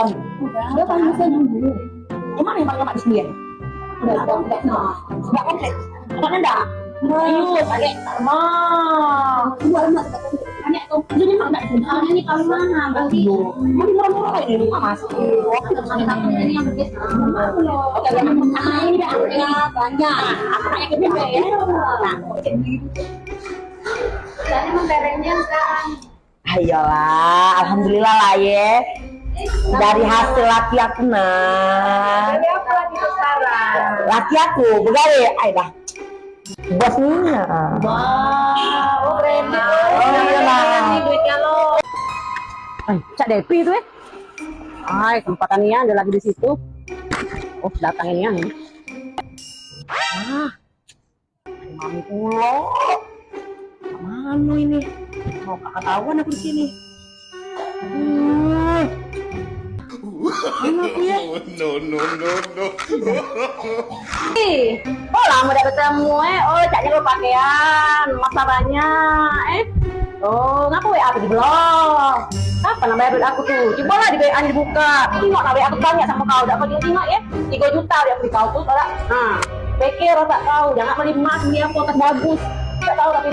kamu? Udah paling bisa nunggu. Gimana yang paling lama di sini ya? Udah komplit. Nggak komplit. Apanya enggak? Ayo, balik. Dua rumah sudah komplit. Banyak tuh. Jadi memang enggak di Soalnya ini kalau mana? Berarti Mau murah-murah kayak di rumah mas. kami takut ini yang berbeda. Oke, yang Ini ya banyak. aku kayak gede ya. Nah, Jadi memberesnya sekarang. ayolah, alhamdulillah lah ya. Dari hasil laki aku nah. Jadi apa lagi sekarang? Laki aku, pegawai, ayo dah. Bosnya. Wow, keren. Oh, iya lah. Ini duitnya lo. Cak Depi itu ya. Ay, kesempatan Ian ada lagi di situ. Oh, datang ini yang. Mami pulo. Mana ini? Mau kakak tahuan aku di sini. Mana aku ya? No. Oh lama udah ketemu oh caknya lo pakaian masalahnya oh ngapa WA aku di blok apa namanya duit aku tuh coba lah di WA dibuka tengok lah WA aku banyak sama kau udah kau tengok ya 3 juta dia beli kau tuh tak nah pikir tak tahu jangan beli emas beli apa bagus tak tahu tapi